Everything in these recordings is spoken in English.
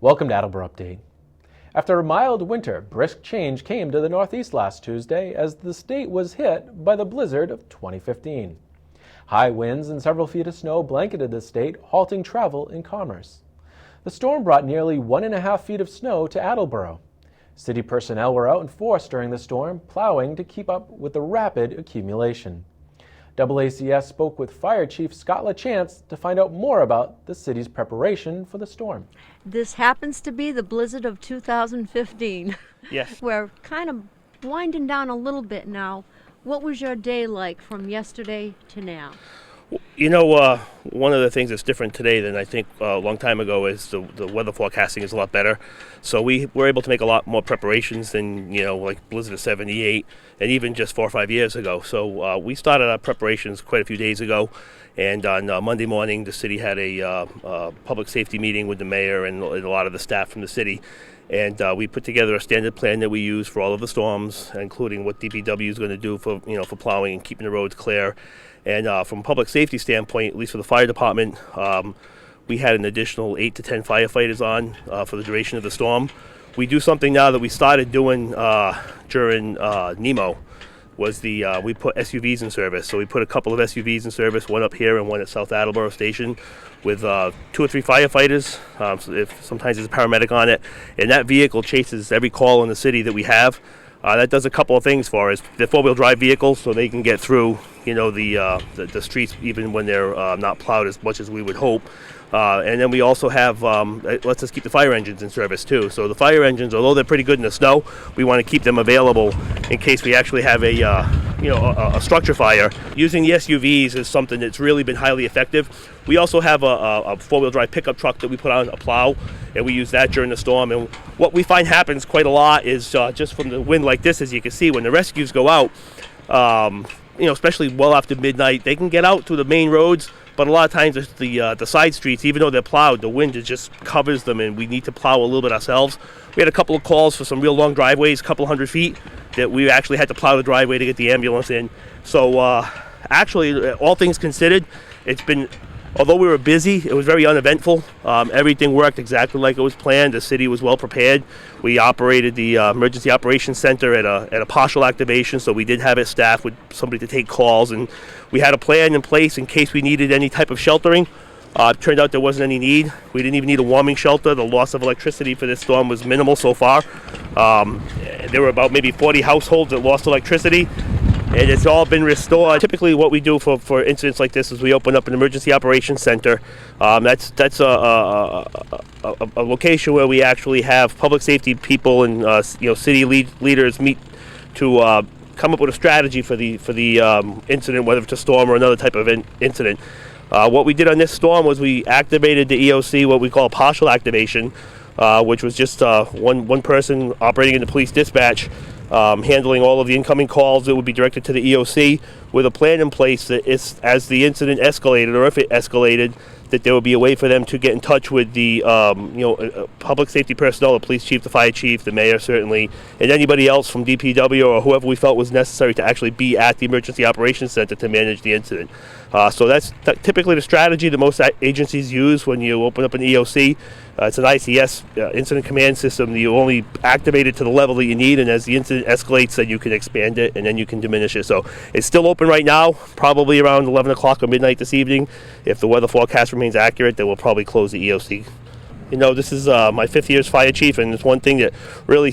Welcome to Attleboro Update. After a mild winter, brisk change came to the Northeast last Tuesday as the state was hit by the blizzard of 2015. High winds and several feet of snow blanketed the state, halting travel and commerce. The storm brought nearly 1.5 feet of snow to Attleboro. City personnel were out in force during the storm, plowing to keep up with the rapid accumulation. DoubleACS spoke with Fire Chief Scott LaChance to find out more about the city's preparation for the storm. This happens to be the blizzard of 2015. Yes. We're kind of winding down a little bit now. What was your day like from yesterday to now? You know, one of the things that's different today than I think a long time ago is the weather forecasting is a lot better. So we were able to make a lot more preparations than, like blizzard of 78 and even just 4 or 5 years ago. So we started our preparations quite a few days ago. And on Monday morning, the city had a public safety meeting with the mayor and a lot of the staff from the city. And we put together a standard plan that we use for all of the storms, including what DPW is going to do for plowing and keeping the roads clear. And from a public safety standpoint, at least for the fire department, we had an additional 8 to 10 firefighters on for the duration of the storm. We do something now that we started doing during NEMO, was we put SUVs in service. So we put a couple of SUVs in service, one up here and one at South Attleboro Station, with 2 or 3 firefighters. So sometimes there's a paramedic on it, and that vehicle chases every call in the city that we have. That does a couple of things for us. They're 4-wheel drive vehicles, so they can get through, the streets even when they're not plowed as much as we would hope. And then we also have, lets us keep the fire engines in service too. So the fire engines, although they're pretty good in the snow, we want to keep them available in case we actually have a structure fire. Using the SUVs is something that's really been highly effective. We also have a 4-wheel drive pickup truck that we put on a plow, and we use that during the storm. And what we find happens quite a lot is just from the wind like this, as you can see, when the rescues go out, especially well after midnight, they can get out to the main roads. But a lot of times it's the side streets, even though they're plowed, the wind just covers them, and we need to plow a little bit ourselves. We had a couple of calls for some real long driveways, a couple hundred feet, that we actually had to plow the driveway to get the ambulance in. So actually, all things considered, it's been, although we were busy, it was very uneventful. Everything worked exactly like it was planned. The city was well prepared. We operated the emergency operations center at a partial activation, so we did have it staffed with somebody to take calls, and we had a plan in place in case we needed any type of sheltering. It turned out there wasn't any need. We didn't even need a warming shelter. The loss of electricity for this storm was minimal so far. There were about maybe 40 households that lost electricity, and it's all been restored. Typically what we do for incidents like this is we open up an emergency operations center. That's a location where we actually have public safety people and city leaders meet to come up with a strategy for the incident, whether it's a storm or another type of incident. What we did on this storm was we activated the EOC, what we call partial activation, which was just one person operating in the police dispatch, handling all of the incoming calls that would be directed to the EOC, with a plan in place that as the incident escalated, or if it escalated, that there would be a way for them to get in touch with the public safety personnel, the police chief, the fire chief, the mayor certainly, and anybody else from DPW or whoever we felt was necessary to actually be at the emergency operations center to manage the incident. So that's typically the strategy that most agencies use when you open up an EOC. It's an ICS, incident command system. You only activate it to the level that you need, and as the incident escalates, then you can expand it and then you can diminish it. So it's still open right now, probably around 11 o'clock or midnight this evening. If the weather forecast remains accurate, then we'll probably close the EOC. This is my 5th year as fire chief, and it's one thing that really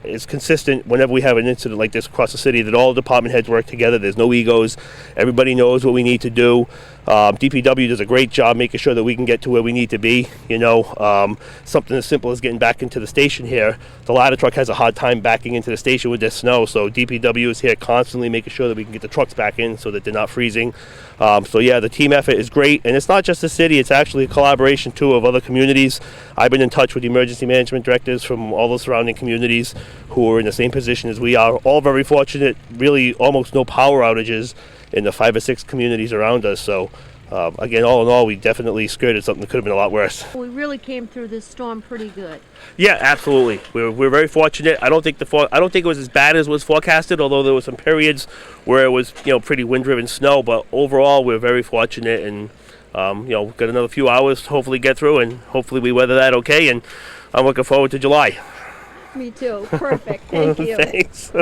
is consistent whenever we have an incident like this across the city, that all department heads work together. There's no egos. Everybody knows what we need to do. DPW does a great job making sure that we can get to where we need to be. Something as simple as getting back into the station here. The ladder truck has a hard time backing into the station with this snow, so DPW is here constantly making sure that we can get the trucks back in so that they're not freezing. So yeah, the team effort is great, and it's not just the city, it's actually a collaboration too of other communities. I've been in touch with the emergency management directors from all the surrounding communities who are in the same position as we are. All very fortunate, really almost no power outages in the 5 or 6 communities around us. So again, all in all, we definitely skirted something that could have been a lot worse. We really came through this storm pretty good. Yeah, absolutely. We're very fortunate. I don't think it was as bad as was forecasted, although there were some periods where it was pretty wind-driven snow. But overall, we're very fortunate, and got another few hours to hopefully get through, and hopefully we weather that okay. And I'm looking forward to July. Me too. Perfect. Thank you. Thanks.